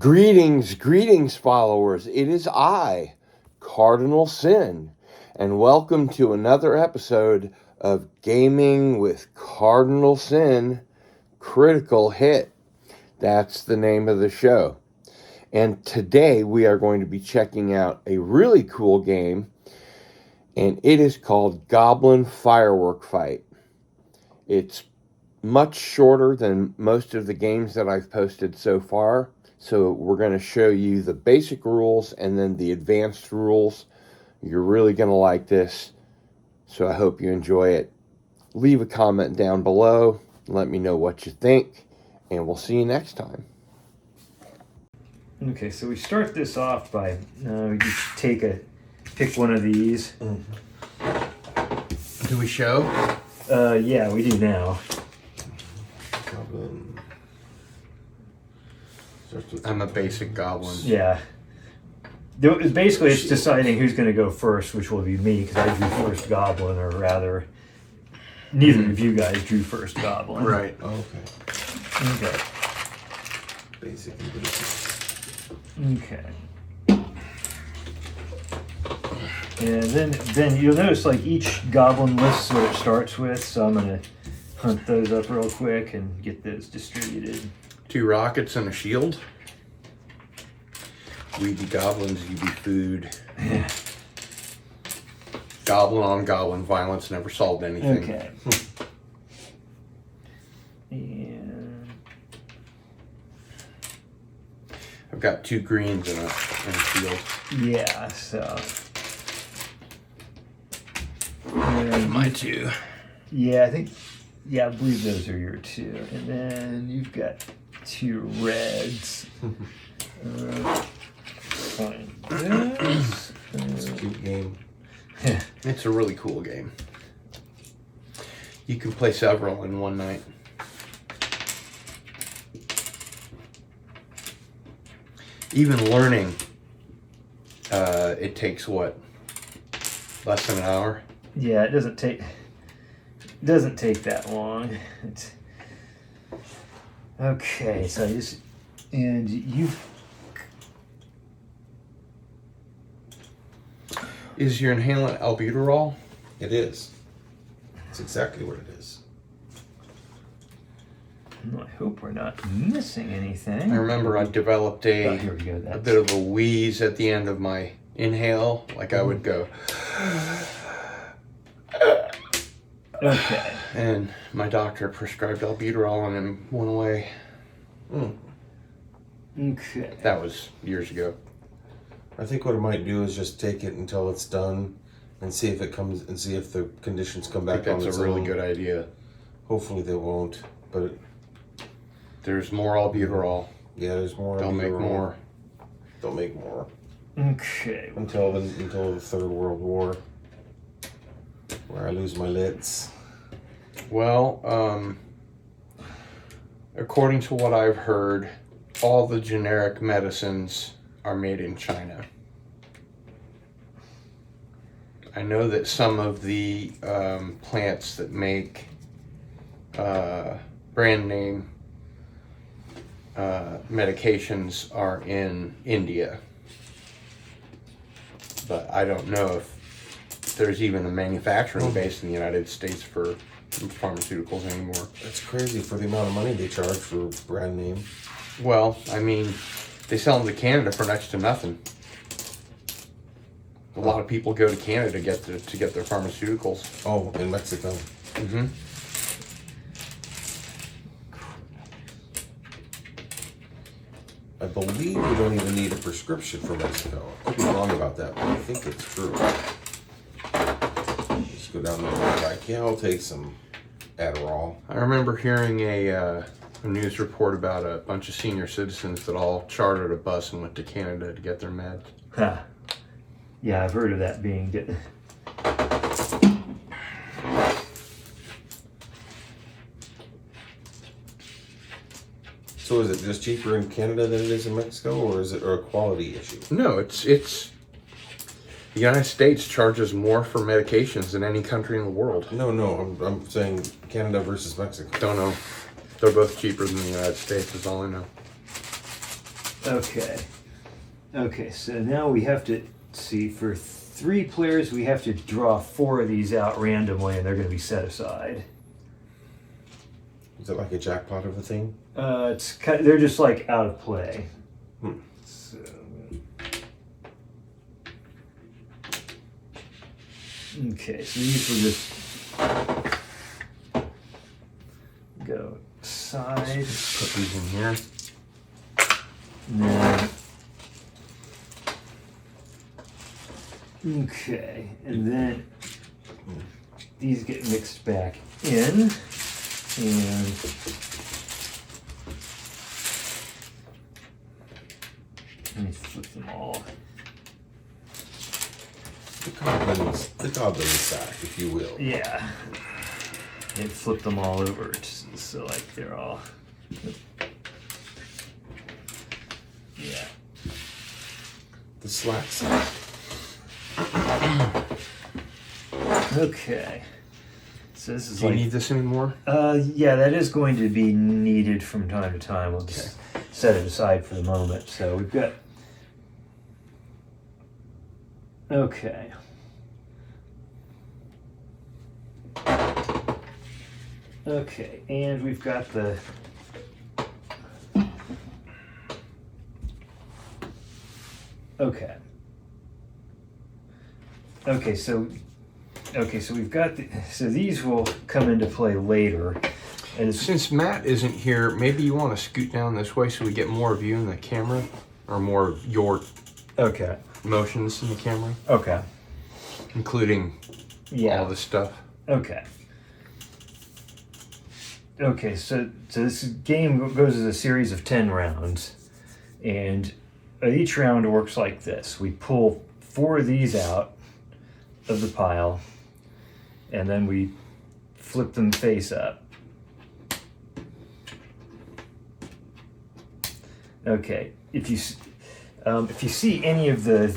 Greetings, followers. It is I, Cardinal Sin, and welcome to another episode of Gaming with Cardinal Sin Critical Hit. That's the name of the show. And today we are going to be checking out a really cool game, and it is called Goblin Firework Fight. It's much shorter than most of the games that I've posted so far. So we're going to show you the basic rules and then the advanced rules. You're really going to like this. So I hope you enjoy it. Leave a comment down below. Let me know what you think. And we'll see you next time. Okay, so we start this off by you pick one of these. Do we show? Yeah, we do now. Goblin. I'm a basic goblin. Yeah. Basically, it's deciding who's going to go first, which will be me, because I drew first goblin, or rather, neither of you guys drew first goblin. Right. Okay. Okay. Basic and basic. Okay. And then you'll notice, like, each goblin lists what it starts with, so I'm going to hunt those up real quick and get those distributed. 2 rockets and a shield. We be goblins, you be food. Goblin on goblin violence never solved anything. Okay. And I've got 2 greens and a shield. yeah, so. My 2. Yeah, I believe those are your 2. And then you've got 2 reds. Find this. It's a cute game. It's a really cool game. You can play several in one night. Even learning, it takes what? Less than an hour? Yeah, it doesn't take that long. Okay, so Is your inhalant albuterol? It is. It's exactly what it is. I hope we're not missing anything. I remember I developed Here we go. a bit of a wheeze at the end of my inhale. Like I would go. Okay. And my doctor prescribed albuterol and it went away. Okay. That was years ago. I think what I might do is just take it until it's done and see if it comes and see if the conditions come I back think on that's its a really own. good idea. Hopefully they won't, but There's more albuterol. yeah, there's more. Don't make more. Don't make more Okay. until the Third World War, where I lose my lids. Well, according to what I've heard, all the generic medicines are made in China. I know that some of the plants that make brand name medications are in India. But I don't know if there's even a manufacturing base in the United States for pharmaceuticals anymore. That's crazy for the amount of money they charge for brand name. Well, I mean, they sell them to Canada for next to nothing. A lot of people go to Canada to get their pharmaceuticals. Oh, in Mexico. Mm-hmm. I believe you don't even need a prescription for Mexico. I could be wrong about that, but I think it's true. Just go down there and be like, yeah, I'll take some Adderall. I remember hearing a news report about a bunch of senior citizens that all chartered a bus and went to Canada to get their meds. Huh. Yeah, I've heard of that being good. So is it just cheaper in Canada than it is in Mexico, or is it a quality issue? No, it's the United States charges more for medications than any country in the world. No, I'm saying Canada versus Mexico. Don't know. They're both cheaper than the United States, is all I know. Okay. Okay, so now we have to see, for 3 players, we have to draw 4 of these out randomly, and they're going to be set aside. Is it like a jackpot of a thing? It's kind of, they're just like out of play. So, okay, so these will just go side. Put these in here. And then, okay, and then these get mixed back in, and let me flip them all. The goblin sack, if you will. Yeah, and flip them all over, so like they're all. Yeah. The slack sack. Okay. So this is Do you like. need this anymore? Yeah, that is going to be needed from time to time. We'll just set it aside for the moment. So we've got. Okay. Okay, and we've got the. Okay. Okay, so we've got so these will come into play later. And Since Matt isn't here, maybe you want to scoot down this way so we get more of you in the camera, or more of your okay. motions in the camera, Okay. including Yeah. all this stuff. Okay. Okay, so this game goes as a series of 10 rounds, and each round works like this. We pull 4 of these out of the pile, and then we flip them face up. Okay, if you see any of the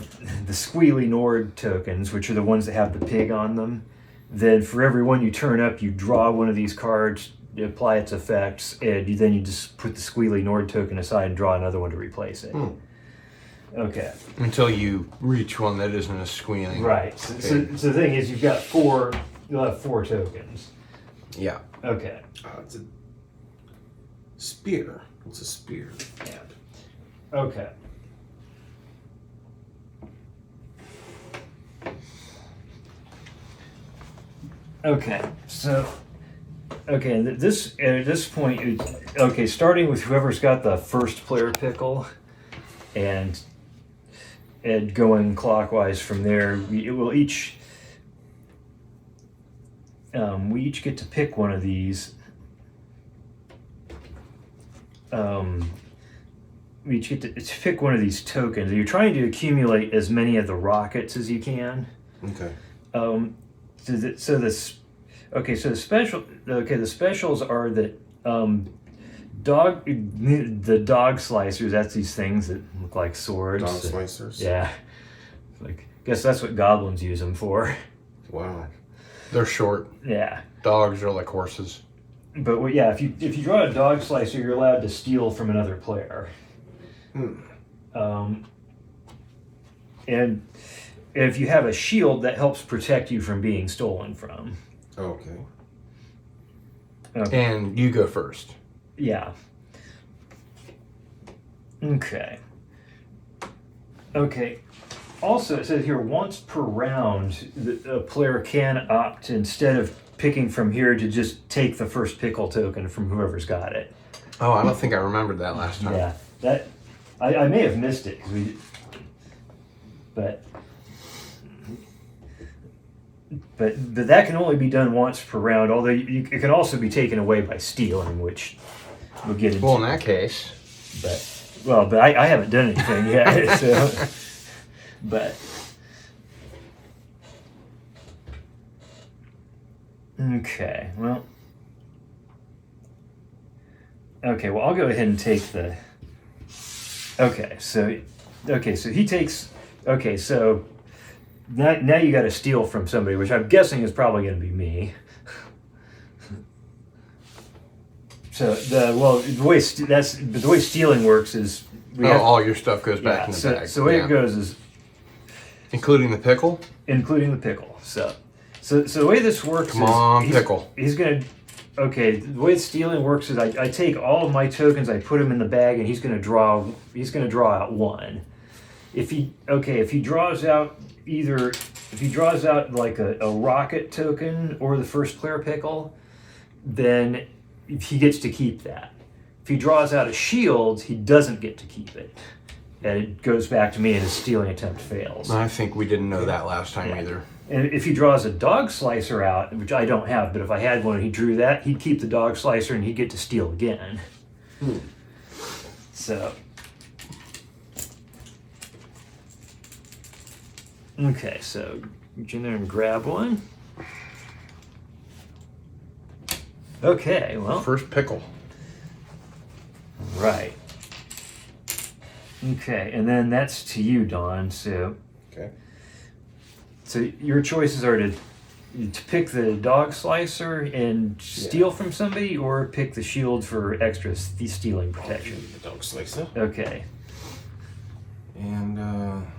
Squealy Nord tokens, which are the ones that have the pig on them, then for every one you turn up, you draw one of these cards, apply its effects, and then you just put the Squealy Nord token aside and draw another one to replace it. Okay. Until you reach one that isn't a squealing. Right. So the thing is, you'll have 4 tokens. Yeah. Okay. It's a spear. It's a spear. Yeah. Okay. Okay. So. Okay. And at this point, okay. Starting with whoever's got the first player pickle, and going clockwise from there, we each get to pick one of these. We each get to pick one of these tokens. You're trying to accumulate as many of the rockets as you can. Okay. The specials are that the dog slicers. That's these things that look like swords. Dog slicers. Yeah. Like, guess that's what goblins use them for. Wow. They're short. Yeah. Dogs are like horses. But yeah, if you draw a dog slicer, you're allowed to steal from another player. And if you have a shield, that helps protect you from being stolen from. Okay. And you go first. Yeah. Okay. Okay. Also, it says here, once per round, a player can opt, instead of picking from here, to just take the first pickle token from whoever's got it. Oh, I don't think I remembered that last time. Yeah, that I may have missed it, but that can only be done once per round. Although it can also be taken away by stealing, which we'll get into. Well, in that case, but I haven't done anything yet. So, but okay, well. Okay, well, I'll go ahead and take the. Okay, so he takes. Okay, so now you got to steal from somebody, which I'm guessing is probably going to be me. So the way stealing works is all your stuff goes back in the bag. So the way it goes is including the pickle. Including the pickle. So the way this works Come on, pickle. He's gonna. Okay, the way stealing works is I take all of my tokens, I put them in the bag, and he's gonna draw out one. If he draws out like a rocket token or the first player pickle, then he gets to keep that. If he draws out a shield, he doesn't get to keep it. And it goes back to me and his stealing attempt fails. I think we didn't know that last time either. And if he draws a dog slicer out, which I don't have, but if I had one and he drew that, he'd keep the dog slicer and he'd get to steal again. So. Okay, so reach in there and grab one. Okay, well. First pickle. Right. Okay, and then that's to you, Don. So. Okay. So your choices are to pick the dog slicer and steal from somebody, or pick the shield for extra stealing protection. The dog slicer. Okay. And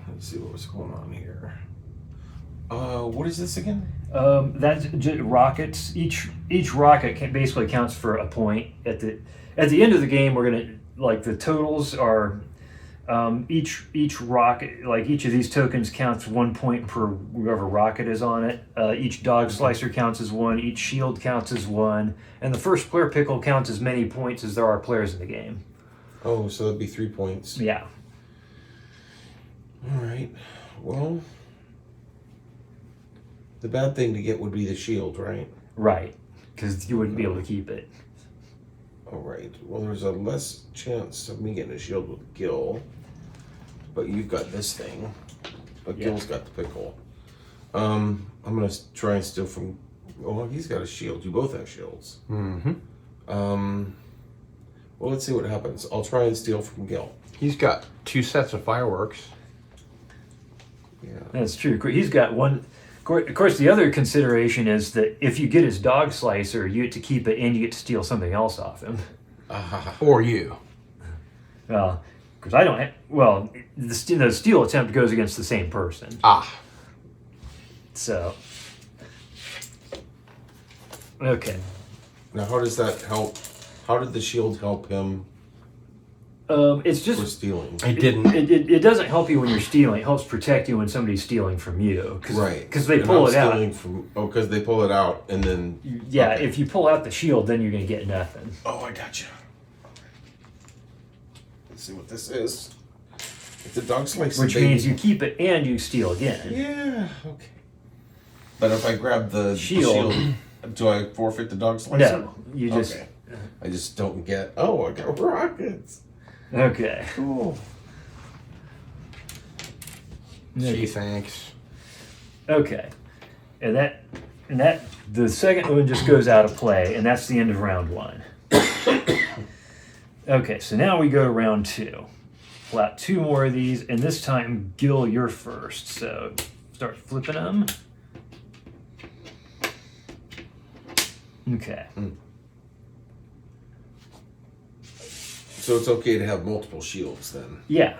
let's see what was going on here. What is this again? That's rockets. Each rocket basically counts for a point. At the end of the game, we're gonna the totals are. Each rocket, each of these tokens counts 1 point per whoever rocket is on it. Each dog slicer counts as 1. Each shield counts as 1. And the first player pickle counts as many points as there are players in the game. Oh, so that'd be 3 points. Yeah. All right. Well, the bad thing to get would be the shield, right? Right. Because you wouldn't be able to keep it. All right. Well, there's a less chance of me getting a shield with Gil. But you've got this thing. But Gil's got the pickle. I'm going to try and steal from... Oh, he's got a shield. You both have shields. Mm-hmm. Well, let's see what happens. I'll try and steal from Gil. He's got 2 sets of fireworks. Yeah. That's true. He's got one... Of course, the other consideration is that if you get his dog slicer, you get to keep it and you get to steal something else off him. Or you. Well, because I don't... the steal attempt goes against the same person. So... Okay. Now, how does that help? How did the shield help him It's for just... stealing? I didn't. It doesn't help you when you're stealing. It helps protect you when somebody's stealing from you. Right. Because they And pull I'm it out. stealing from... Oh, because they pull it out and then... Yeah, Okay. if you pull out the shield, then you're going to get nothing. Oh, I gotcha. Let's see what this is. It's a dog slicer, Which baby. means you keep it and you steal again. Yeah, okay. But if I grab the Shield. shield, do I forfeit the dog slicer? No, you just... Okay. I just don't get... Oh, I got rockets. Okay. Cool. Gee, thanks. Okay. And that the second one just goes out of play, and that's the end of round 1. Okay, so now we go to round 2. Pull out 2 more of these, and this time, Gil, you're first. So start flipping them. Okay. So it's okay to have multiple shields then. Yeah.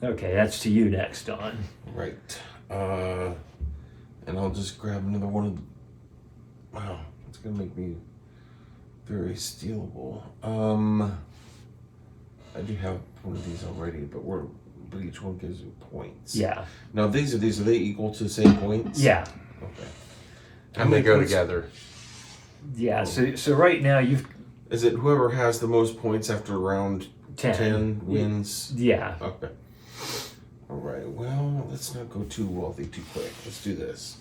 Okay, that's to you next, Don. Right. And I'll just grab another one of... Wow, it's going to make me very stealable. I do have one of these already, but each one gives me points. Yeah. Now are they equal to the same points? Yeah. Okay. And they go together. Yeah, so right now you've... Is it whoever has the most points after round 10 wins? Yeah. Okay. All right. Well, let's not go too wealthy too quick. Let's do this.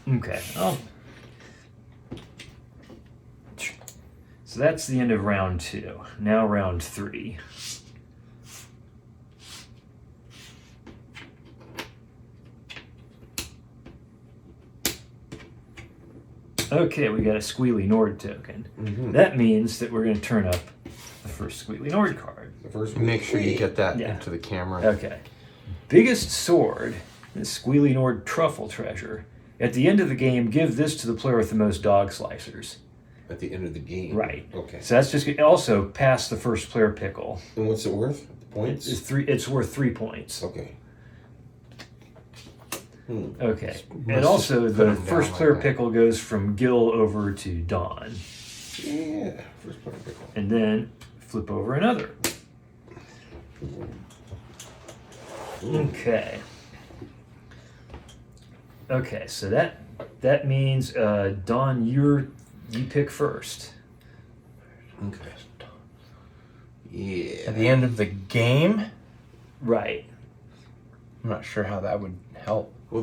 Okay. So that's the end of round 2. Now round 3. Okay, we got a Squealy Nord token. Mm-hmm. That means that we're going to turn up the first Squealy Nord card. The first one. Make sure you get that Yeah. into the camera. Okay. Biggest sword, the Squealy Nord Truffle Treasure. At the end of the game, give this to the player with the most dog slicers. At the end of the game. Right. Okay. So that's just also past the first player pickle. And what's it worth? The points? It's worth 3 points. Okay. Okay. Must And also just put the 'em down first like player that. pickle goes from Gil over to Dawn. Yeah. First player pickle. And then flip over another. Okay. Okay, so that means Dawn, you pick first. Okay. Yeah. At the end of the game, Right. I'm not sure how that would help. Well,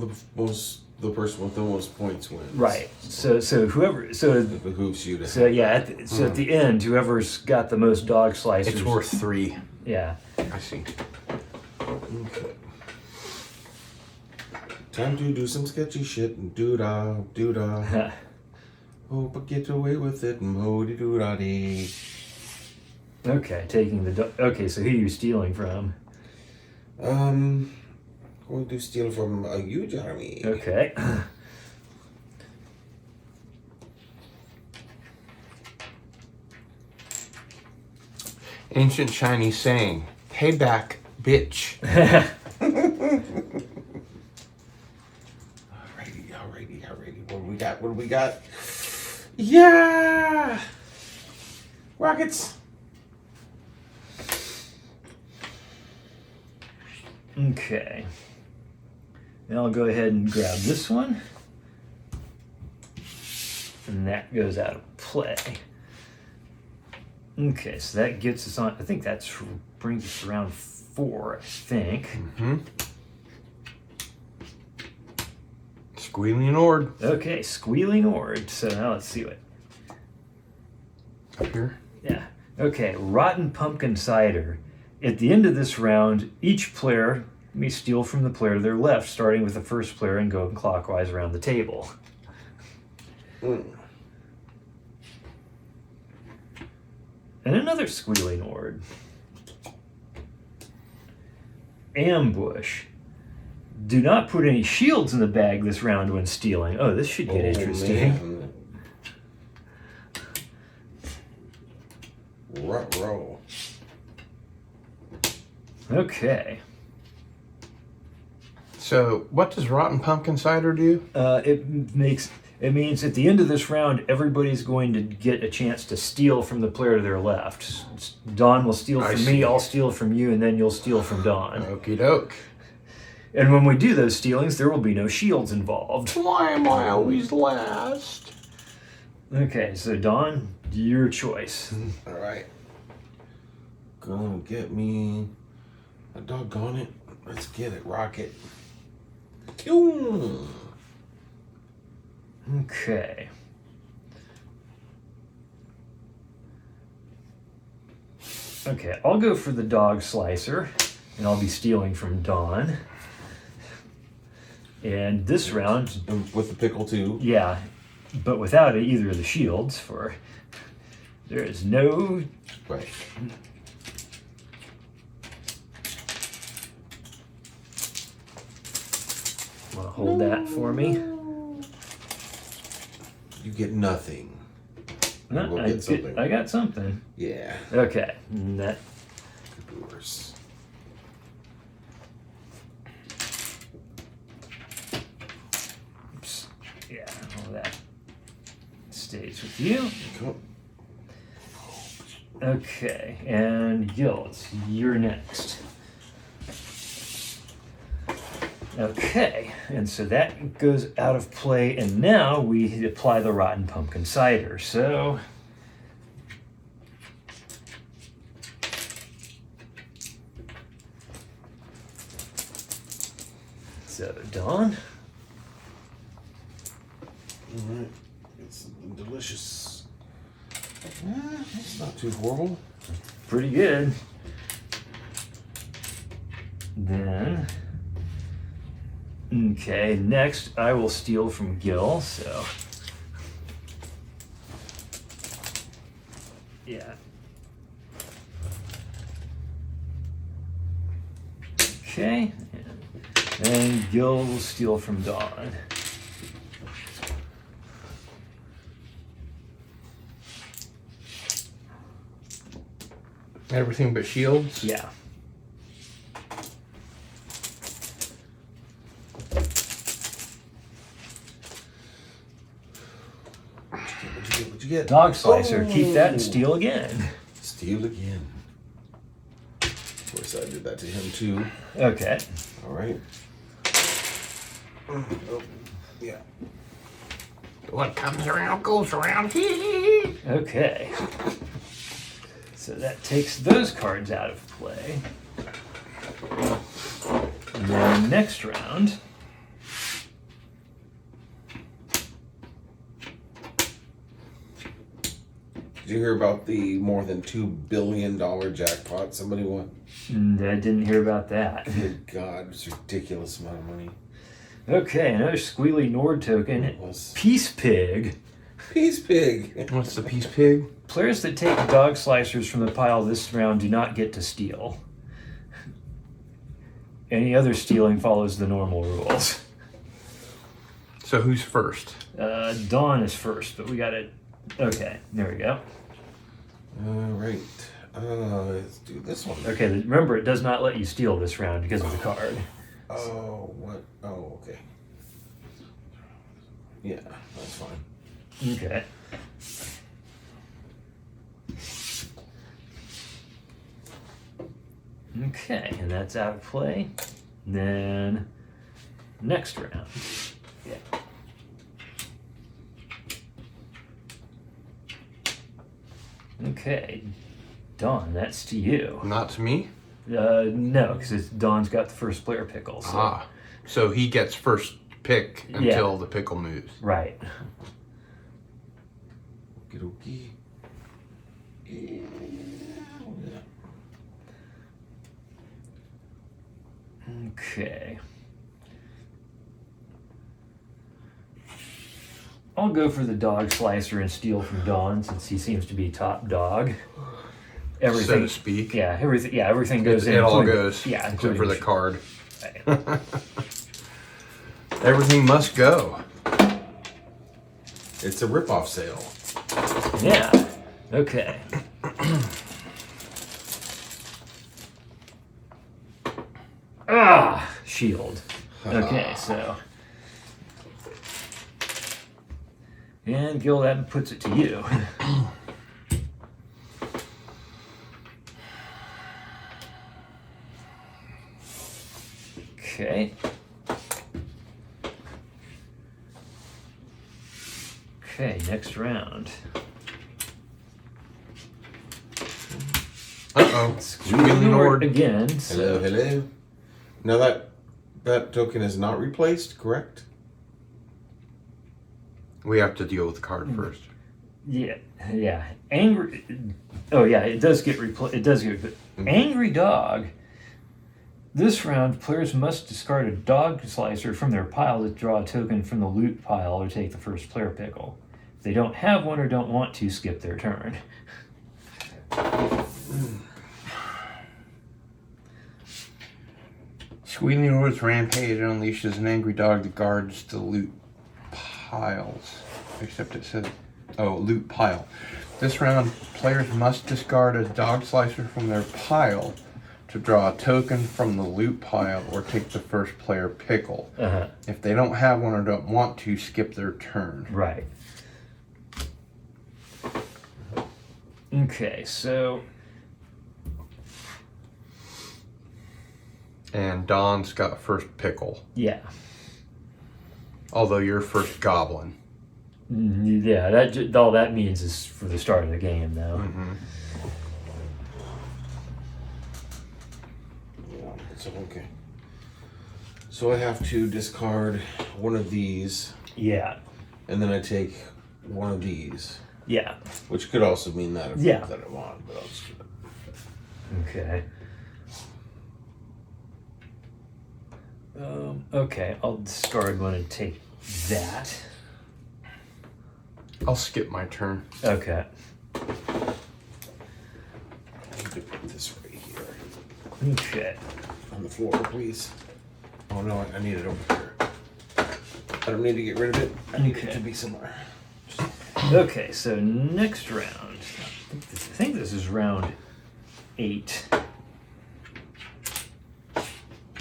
the person with the most points wins. Right. So whoever It behooves you to. so yeah, at the end, whoever's got the most dog slicers. It's worth 3. Yeah. I see. Okay. Time to do some sketchy shit and doo-dah, doo-dah. Hope I get away with it, mo-de-doo-dah-dee. Okay, taking the dog. Okay, so who are you stealing from? Going to steal from you, Jeremy. Okay. Ancient Chinese saying, payback, bitch. Alrighty. What do we got? Yeah! Rockets! Okay. Now I'll go ahead and grab this one. And that goes out of play. Okay, so that gets us on. I think that's brings us around 4, I think. Squealing Ord. Okay, squealing Ord. So now let's see what. Up here. Yeah. Okay, rotten pumpkin cider. At the end of this round, each player may steal from the player to their left, starting with the first player and going clockwise around the table. And another squealing Ord. Ambush. Do not put any shields in the bag this round when stealing. Oh, this should get interesting. Man. Ruh-roh. Okay. So, what does rotten pumpkin cider do? It means at the end of this round, everybody's going to get a chance to steal from the player to their left. Dawn will steal I from see. me, I'll steal from you, and then you'll steal from Dawn. Okie doke. And when we do those stealings, there will be no shields involved. Why am I always last? Okay, so Dawn, your choice. Alright. Gonna get me a doggone it. Let's get it, Rocket. Pew! Okay. Okay, I'll go for the dog slicer, and I'll be stealing from Dawn. And this round, And with the pickle too. yeah, but without either of the shields, for there is no. Right. Want to hold that for me? You get nothing. No, We'll get something. I got something. Yeah. Okay, and that. Could be worse. Oops, yeah, all that stays with you. Come. Okay, and Gil, you're next. Okay, and so that goes out of play, and now we apply the rotten pumpkin cider. So, Dawn. Alright. It's something delicious. It's not too horrible. Pretty good. Then, okay, next I will steal from Gil, so. Yeah. Okay, and Gil will steal from Dawn. Everything but shields? Yeah. What'd you get? Dog slicer. Keep that and Oh. steal again. Steal again. Of course, I did that to him too. Okay. All right. Oh, yeah. What comes around goes around. Okay. So that takes those cards out of play. And then next round. Did you hear about the more than $2 billion jackpot somebody won? I didn't hear about that. Good God, it's a ridiculous amount of money. Okay, another Squealy Nord token. It was Peace Pig. Peace Pig. What's the peace pig? Players that take dog slicers from the pile this round do not get to steal. Any other stealing follows the normal rules. So who's first? Dawn is first, but we got it. Okay, there we go. All right. Let's do this one. Okay, remember it does not let you steal this round because of the card. Oh, what? Oh, okay. Yeah, that's fine. Okay. Okay, and that's out of play. Then next round. Yeah. Okay, Dawn, that's to you. Not to me? No, because Dawn's got the first player pickle. So. Ah. So he gets first pick until the pickle moves. Right. Okey-dokey. Yeah. Okay. I'll go for the dog slicer and steal from Dawn since he seems to be top dog. Everything, so to speak. Yeah, everything. Yeah, everything goes in. It all including- goes. Yeah, Except for the including- card. Right. Everything must go. It's a rip-off sale. Yeah. Okay. Shield. Okay, so. And Gil, that puts it to you. Okay. Okay, next round. Uh-oh. Squealing Nord again. Hello, hello. Now that token is not replaced, correct? We have to deal with the card first. Yeah, yeah. Angry. Oh yeah, it does get replaced. It does get. Angry Dog. This round, players must discard a dog slicer from their pile to draw a token from the loot pile or take the first player pickle. If they don't have one or don't want to, skip their turn. Squealing Nord's rampage unleashes an angry dog that guards the loot piles. Except it says, loot pile. This round, players must discard a dog slicer from their pile to draw a token from the loot pile or take the first player pickle. Uh-huh. If they don't have one or don't want to, skip their turn. Right. Okay, so And Don's got first pickle. yeah. Although you're first goblin. Yeah, all that means is for the start of the game, though. Mm-hmm. Yeah, so okay. So I have to discard one of these, Yeah, and then I take one of these, yeah. which could also mean that if Yeah. that I want, but I'll just do it. Okay. Okay, I'll discard one and take that. I'll skip my turn. Okay. I need to put this right here Okay. on the floor, please. Oh no, I need it over here. I don't need to get rid of it. I need it to be somewhere. Okay, so next round. I think this is round 8.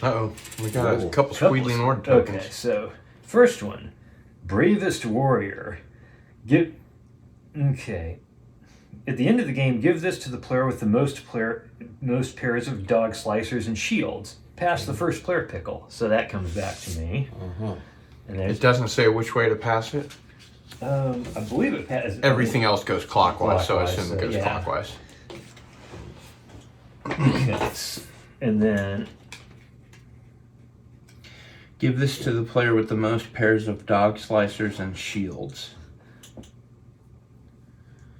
Uh-oh. We got a couple Couples. Squealy Nord tokens. Okay, so first one, Bravest Warrior. Okay. At the end of the game, give this to the player with the most pairs of dog slicers and shields. Pass the first player pickle. So that comes back to me. And It doesn't say which way to pass it. I believe it passes. Everything else goes clockwise, so I Clockwise, assume it goes yeah. clockwise. Okay. And then Give this to the player with the most pairs of dog slicers and shields.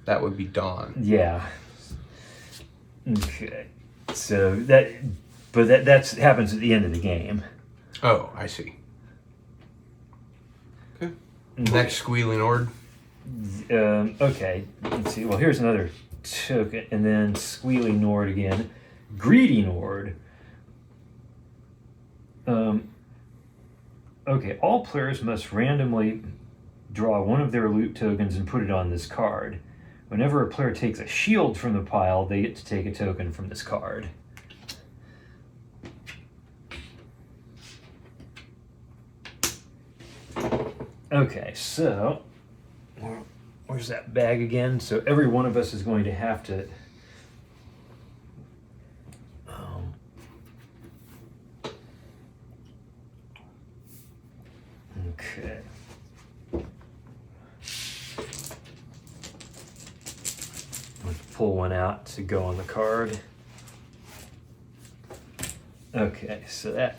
That would be Dawn. yeah. Okay. So that happens at the end of the game. Oh, I see. Okay. Next Squealy Nord. Okay. Let's see. Well, here's another token, and then Squealy Nord again. Greedy Nord. Okay. All players must randomly draw one of their loot tokens and put it on this card. Whenever a player takes a shield from the pile, they get to take a token from this card. Okay, so where's that bag again? So every one of us is going to have to okay. Let's pull one out to go on the card. Okay, so that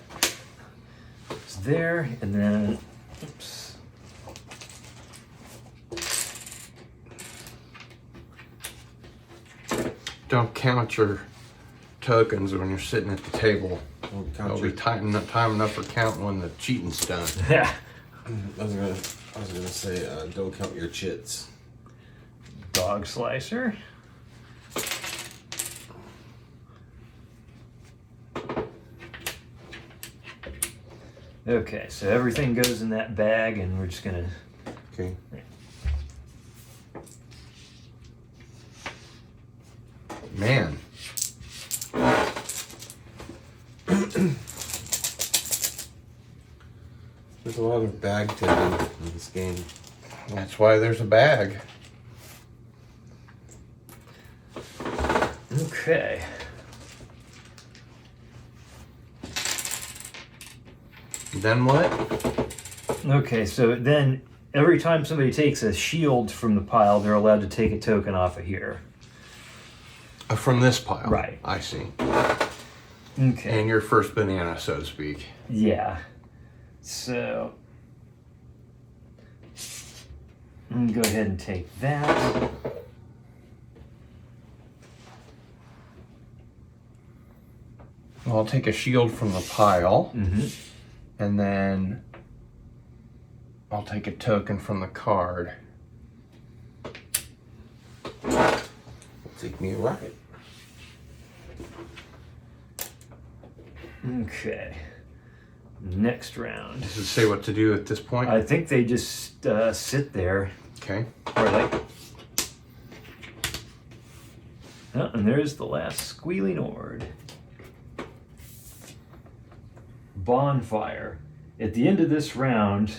is there, and then oops. Don't count your tokens when you're sitting at the table. There'll be time enough for counting when the cheating's done. Yeah. I was gonna say, don't count your chits. Dog slicer. Okay, so everything goes in that bag, and we're just gonna. Okay. Man. There's a lot of bag tipping in this game. That's why there's a bag. Okay. Then what? Okay, so then every time somebody takes a shield from the pile, they're allowed to take a token off of here. From this pile. Right. I see. Okay. And your first banana, so to speak. Yeah. So I'm gonna go ahead and take that. Well, I'll take a shield from the pile. Mm-hmm. And then I'll take a token from the card. Take me a rocket. Okay. Next round. Does it say what to do at this point? I think they just sit there. Okay. Or like. Oh, and there's the last Squealy Nord. Bonfire. At the end of this round,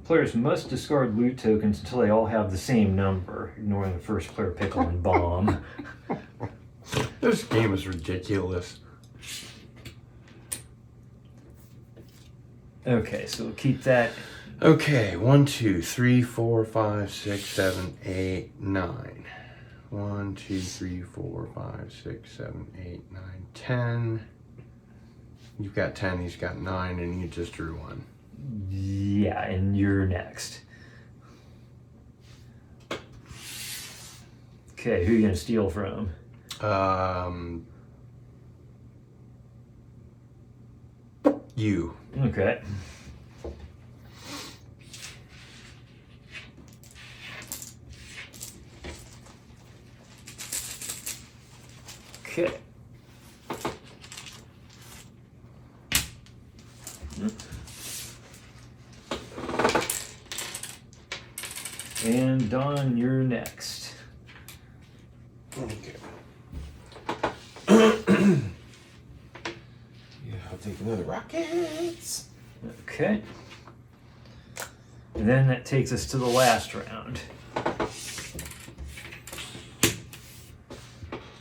players must discard loot tokens until they all have the same number, ignoring the first player pickle and bomb. This game is ridiculous. Okay, so we'll keep that. Okay, 1, 2, 3, 4, 5, 6, 7, 8, 9. 1, 2, 3, 4, 5, 6, 7, 8, 9, 10. You've got 10, he's got 9, and you just drew 1. Yeah, and you're next. Okay, who are you going to steal from? You. Okay. Okay. And Don, you're next. Okay. take another rockets. Okay. And then that takes us to the last round.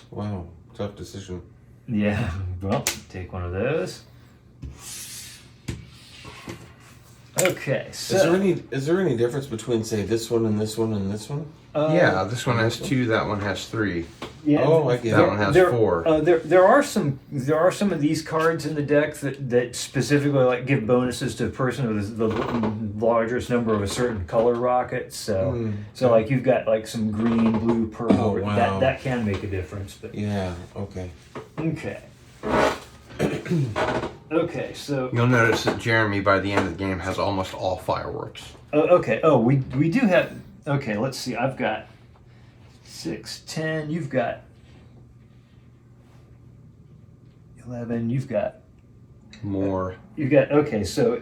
Wow, tough decision. Yeah, well, take one of those. Okay, so Is there any difference between, say, this one and this one and this one? Yeah, this one has 2, that one has 3. yeah, Oh, I get That it. one has there, 4. there are some of these cards in the deck that specifically like give bonuses to a person with the largest number of a certain color rocket. So like you've got like some green, blue, purple. Oh, wow. That can make a difference. But Yeah, okay. okay. Okay, so You'll notice that Jeremy, by the end of the game, has almost all fireworks. okay. Oh, we do have. Okay, let's see. I've got 6, 10. You've got 11. You've got More. okay. So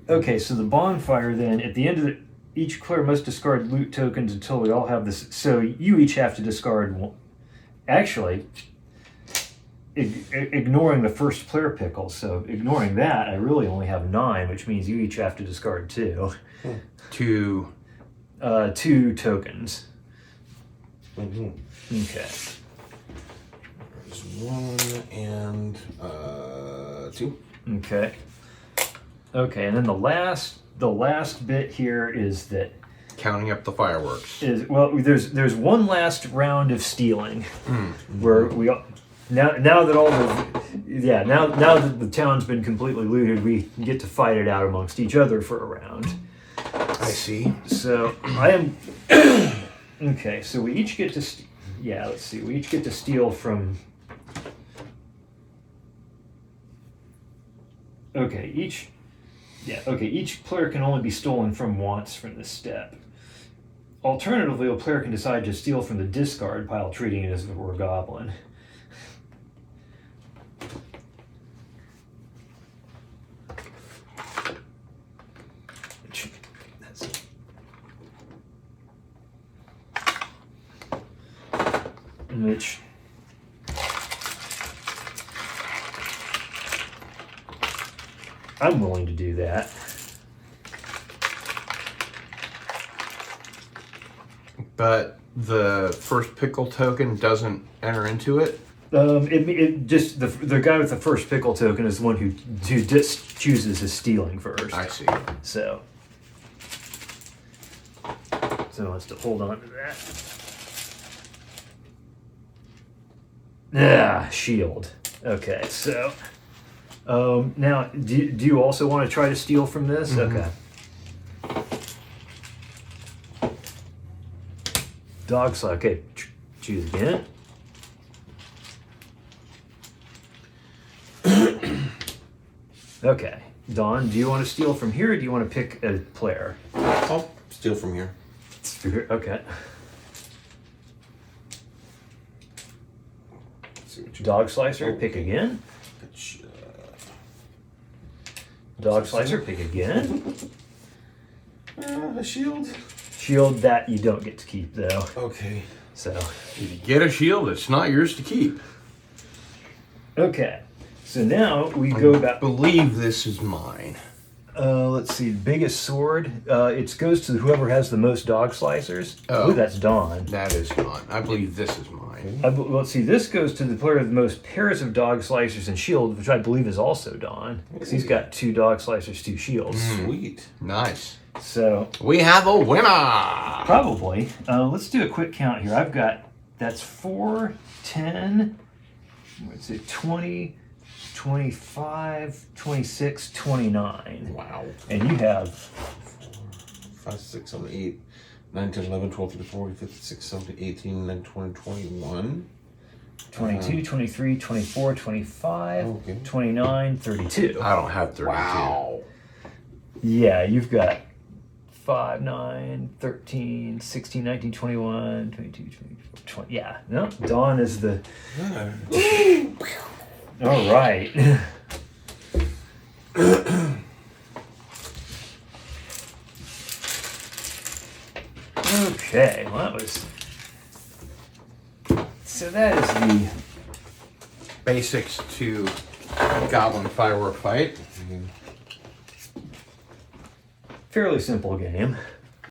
the bonfire then at the end of each player must discard loot tokens until we all have this. So you each have to discard one. Actually, ignoring the first player pickle. So ignoring that, I really only have 9, which means you each have to discard 2. 2. 2 tokens. Mm-hmm. Okay. There's 1 and 2. Okay. Okay, and then the last bit here is that Counting up the fireworks. there's one last round of stealing where we all, now that the town's been completely looted, we get to fight it out amongst each other for a round. I see. So I am okay. So we each get to let's see. We each get to steal from. Okay, each player can only be stolen from once from this step. Alternatively, a player can decide to steal from the discard pile, treating it as if it were a goblin. Which I'm willing to do that. But the first pickle token doesn't enter into it? It just the guy with the first pickle token is the one who just chooses his stealing first. I see. So let's hold on to that. Yeah, shield. Okay, so now do you also want to try to steal from this? Okay. Dog slide. Okay, choose again. Okay, Don, do you want to steal from here, or do you want to pick a player? I'll steal from here. Okay. Let's see what you Dog slicer, pick Okay. again. Gotcha. Dog slicer, pick again. A shield. Shield that you don't get to keep though. Okay. So If you get a shield, it's not yours to keep. okay. So now we go I back. believe this is mine. Let's see. Biggest sword. It goes to whoever has the most dog slicers. I Oh. believe that's Dawn. That is mine. I believe this is mine. Let's see. This goes to the player with the most pairs of dog slicers and shield, which I believe is also Dawn, because he's got 2 dog slicers, 2 shields. Sweet. Nice. So We have a winner! probably. Let's do a quick count here. I've got that's 4, 10. What's it? 20. 25, 26, 29. Wow. And you have 5, 6, 7, 8, 9, 10, 11, 12, 13, 14, 15, 16, 17, 18, 19, 20, 21. 22, 23, 24, 25, Okay. 29, 32. I don't have 32. Wow. Yeah, you've got 5, 9, 13, 16, 19, 21, 22, 24, 20. Yeah, no, Dawn is the... All right. Okay, well that was... So that is the... Basics to Goblin Firework fight. Fairly simple game.